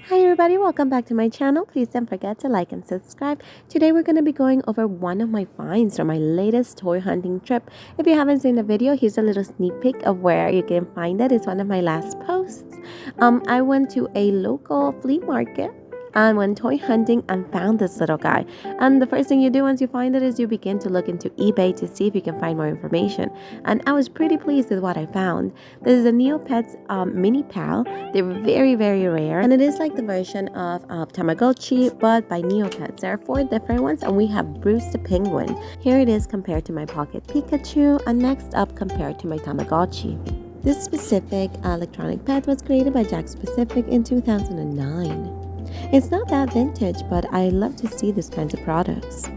Hi everybody, welcome back to my channel. Please don't forget to like and subscribe. Today we're going to be going over one of my finds from my latest toy hunting trip. If you haven't seen the video, here's a little sneak peek of where you can find it. It's one of my last posts. I went to a local flea market and went toy hunting and found this little guy. And the first thing you do once you find it is you begin to look into eBay to see if you can find more information. And I was pretty pleased with what I found. This is a Neopets mini pal. They're very, very rare. And it is like the version of Tamagotchi, but by Neopets. There are 4 different ones, and we have Bruce the Penguin. Here it is compared to my Pocket Pikachu, and next up compared to my Tamagotchi. This specific electronic pet was created by Jack Specific in 2009. It's not that vintage, but I love to see these kinds of products.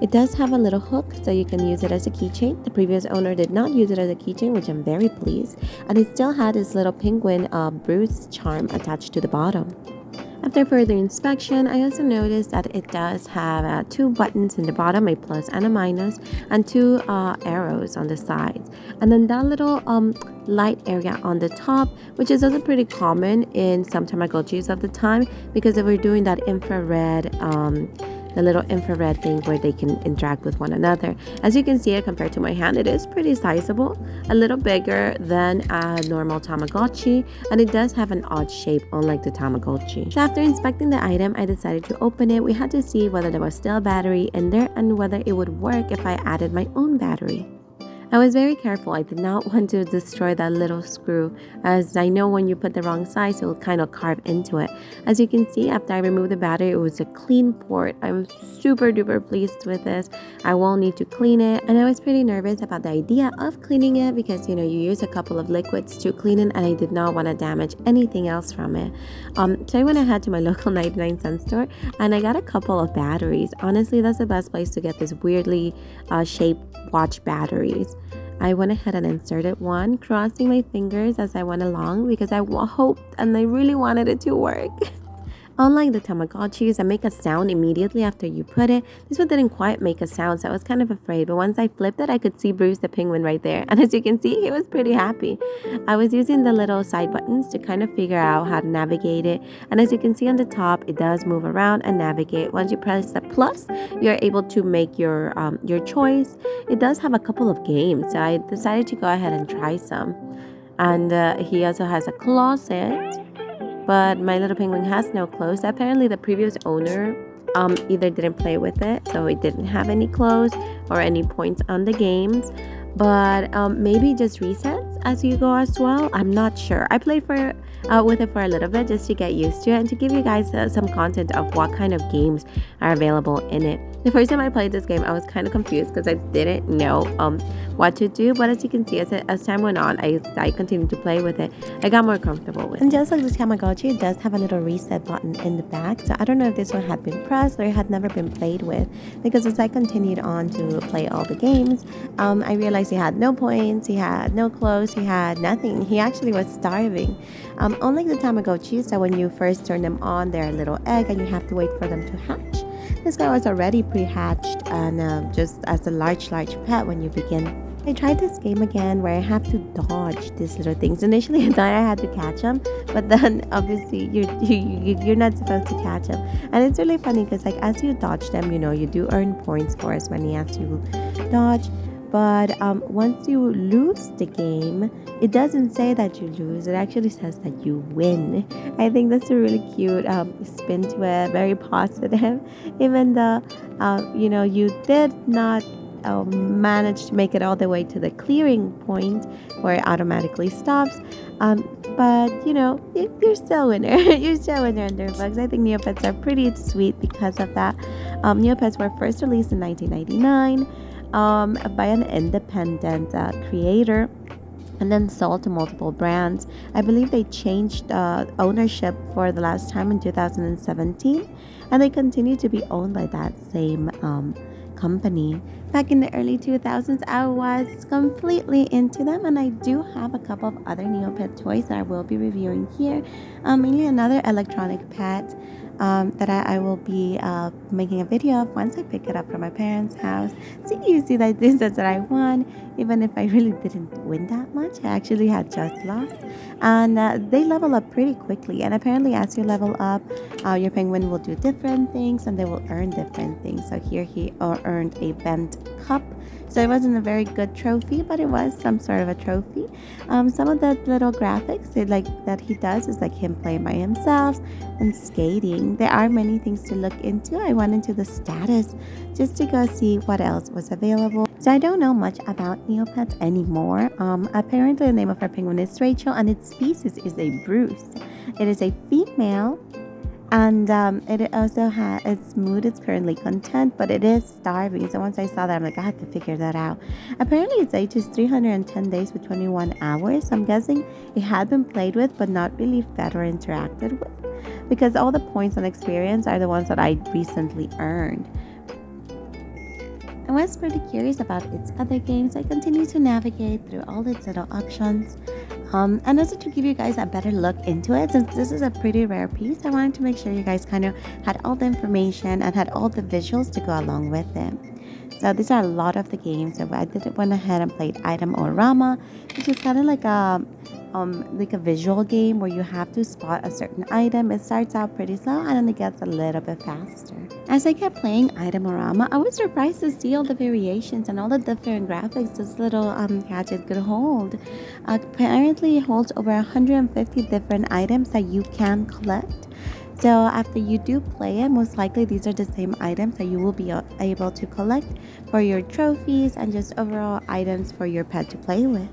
It does have a little hook, so you can use it as a keychain. The previous owner did not use it as a keychain, which I'm very pleased. And it still had this little penguin Bruce charm attached to the bottom. After further inspection, I also noticed that it does have 2 buttons in the bottom, a plus and a minus, and 2 arrows on the sides. And then that little light area on the top, which is also pretty common in some Tamagotchis of the time, because they were doing that infrared the little infrared thing where they can interact with one another. As you can see it compared to my hand, it is pretty sizable, a little bigger than a normal Tamagotchi, and it does have an odd shape unlike the Tamagotchi. So after inspecting the item, I decided to open it. We had to see whether there was still a battery in there and whether it would work if I added my own battery. I was very careful. I did not want to destroy that little screw, as I know when you put the wrong size, it will kind of carve into it. As you can see, after I removed the battery, it was a clean port. I'm super duper pleased with this. I won't need to clean it, and I was pretty nervous about the idea of cleaning it because, you use a couple of liquids to clean it, and I did not want to damage anything else from it. So I went ahead to my local 99-cent store, and I got a couple of batteries. Honestly, that's the best place to get this weirdly shaped watch batteries. I went ahead and inserted one, crossing my fingers as I went along because I hoped and I really wanted it to work. Unlike the Tamagotchis that make a sound immediately after you put it, this one didn't quite make a sound, so I was kind of afraid. But once I flipped it, I could see Bruce the Penguin right there. And as you can see, he was pretty happy. I was using the little side buttons to kind of figure out how to navigate it. And as you can see on the top, it does move around and navigate. Once you press the plus, you're able to make your choice. It does have a couple of games, so I decided to go ahead and try some. And he also has a closet. But my little penguin has no clothes. Apparently the previous owner either didn't play with it, so it didn't have any clothes or any points on the games. But maybe just resets as you go as well. I'm not sure. I played with it for a little bit just to get used to it and to give you guys some content of what kind of games are available in it. The first time I played this game, I was kind of confused because I didn't know what to do. But as you can see, as time went on, I continued to play with it. I got more comfortable with it. And just like the Tamagotchi, it does have a little reset button in the back. So I don't know if this one had been pressed or it had never been played with. Because as I continued on to play all the games, I realized he had no points, he had no clothes, he had nothing. He actually was starving. Unlike the Tamagotchis, so when you first turn them on, they're a little egg and you have to wait for them to hatch. This guy was already pre-hatched and just as a large pet when you begin. I tried this game again where I have to dodge these little things. Initially I thought I had to catch them, but then obviously you're not supposed to catch them. And it's really funny because like as you dodge them, you do earn points for as many as you dodge. But once you lose the game, it doesn't say that you lose. It actually says that you win. I think that's a really cute spin to it, very positive. Even though, you did not manage to make it all the way to the clearing point where it automatically stops. But, you're still a winner. You're still a winner in their books. I think Neopets are pretty sweet because of that. Neopets were first released in 1999. By an independent creator and then sold to multiple brands. I believe they changed ownership for the last time in 2017, and they continue to be owned by that same company. Back in the early 2000s, I was completely into them, and I do have a couple of other Neopet toys that I will be reviewing here. Mainly another electronic pet. that I will be making a video of once I pick it up from my parents' house. So you see that this is that I won, even if I really didn't win that much. I actually had just lost. And they level up pretty quickly. And apparently, as you level up, your penguin will do different things and they will earn different things. So here he earned a bent cup. So it wasn't a very good trophy, but it was some sort of a trophy. Some of the little graphics that he does is like him playing by himself and skating. There are many things to look into. I went into the status just to go see what else was available. So I don't know much about Neopets anymore. Apparently the name of our penguin is Rachel and its species is a Bruce. It is a female. And it also has its mood is currently content, but it is starving. So once I saw that, I'm like, I have to figure that out. Apparently, its age is 310 days with 21 hours. So I'm guessing it had been played with, but not really fed or interacted with, because all the points and experience are the ones that I recently earned. I was pretty curious about its other games. I continue to navigate through all its little options. And also to give you guys a better look into it, since this is a pretty rare piece, I wanted to make sure you guys kind of had all the information and had all the visuals to go along with it. So these are a lot of the games. So I went ahead and played Item Orama, which is kind of like a visual game where you have to spot a certain item. It starts out pretty slow and then it gets a little bit faster. As I kept playing Item Orama, I was surprised to see all the variations and all the different graphics this little gadget could hold. Apparently, it holds over 150 different items that you can collect. So after you do play it, most likely these are the same items that you will be able to collect for your trophies and just overall items for your pet to play with.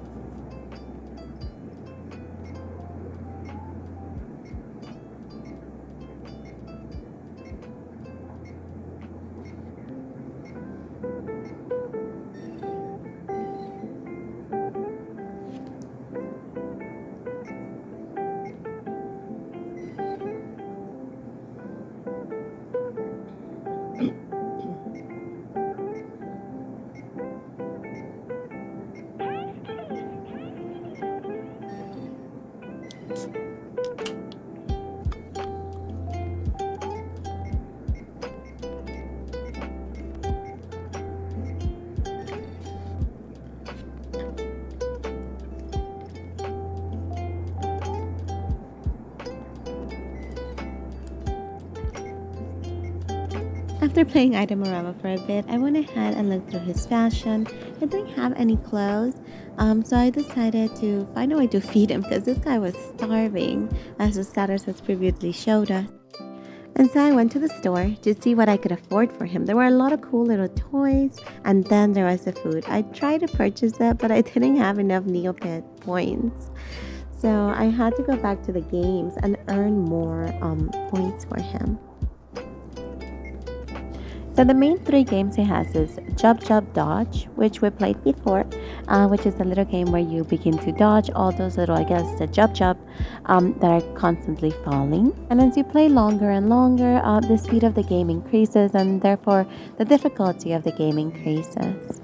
After playing Itemorama for a bit, I went ahead and looked through his fashion. He didn't have any clothes, so I decided to find a way to feed him because this guy was starving, as the status has previously showed us. And so I went to the store to see what I could afford for him. There were a lot of cool little toys, and then there was the food. I tried to purchase it, but I didn't have enough Neopet points. So I had to go back to the games and earn more points for him. So the main three games he has is Jump Jump Dodge, which we played before, which is a little game where you begin to dodge all those little, I guess, the jump that are constantly falling. And as you play longer and longer, the speed of the game increases and therefore the difficulty of the game increases.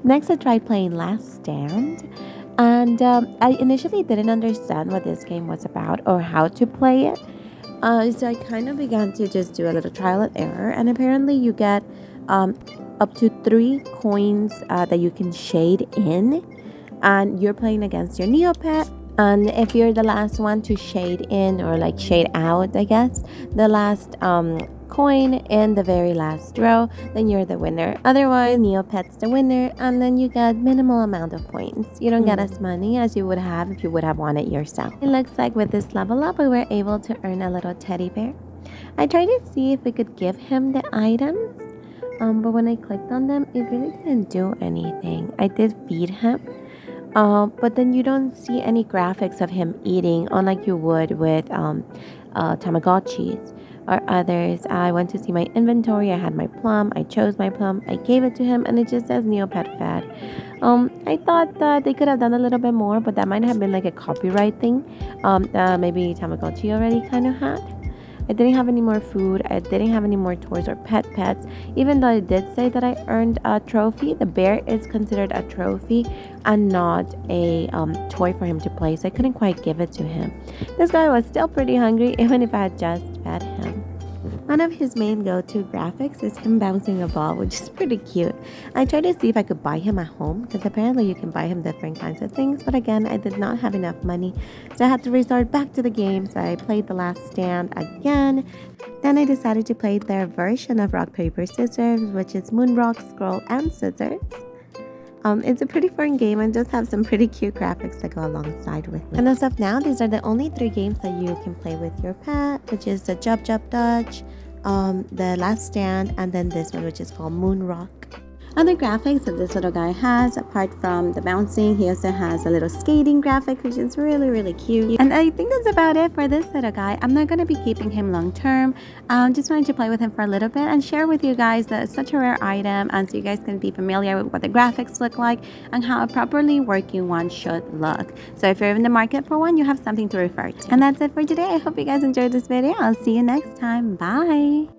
Next, I tried playing Last Stand. And I initially didn't understand what this game was about or how to play it. So I kind of began to just do a little trial and error, and apparently you get up to 3 coins that you can shade in, and you're playing against your Neopet. And if you're the last one to shade in or like shade out, I guess, the last coin in the very last row, then you're the winner. Otherwise, Neopet's the winner, and then you get minimal amount of points. You don't get as many as you would have if you would have won it yourself. It looks like with this level up, we were able to earn a little teddy bear. I tried to see if we could give him the items, but when I clicked on them, it really didn't do anything. I did feed him. But then you don't see any graphics of him eating, unlike you would with tamagotchis or others. I went to see my inventory. I had my plum. I chose my plum. I gave it to him, and it just says Neopet fed. I thought that they could have done a little bit more, but that might have been like a copyright thing. Maybe Tamagotchi already kind of had. I didn't have any more food. I didn't have any more toys or pets. Even though I did say that I earned a trophy, the bear is considered a trophy and not a toy for him to play. So I couldn't quite give it to him. This guy was still pretty hungry, even if I had just fed him. One of his main go-to graphics is him bouncing a ball, which is pretty cute. I tried to see if I could buy him a home because apparently you can buy him different kinds of things, but again, I did not have enough money, so I had to resort back to the game. So I played The Last Stand again. Then I decided to play their version of Rock, Paper, Scissors, which is Moon, Rock, Scroll, and Scissors. It's a pretty fun game and does have some pretty cute graphics that go alongside with it. And as of now, these are the only 3 games that you can play with your pet, which is the Jub Jub Dutch, the Last Stand, and then this one, which is called Moon Rock. Other graphics that this little guy has, apart from the bouncing, he also has a little skating graphic, which is really cute. And I think that's about it for this little guy. I'm not going to be keeping him long term. Just wanted to play with him for a little bit and share with you guys that it's such a rare item, and so you guys can be familiar with what the graphics look like and how a properly working one should look. So if you're in the market for one, you have something to refer to. And that's it for today. I hope you guys enjoyed this video. I'll see you next time. Bye!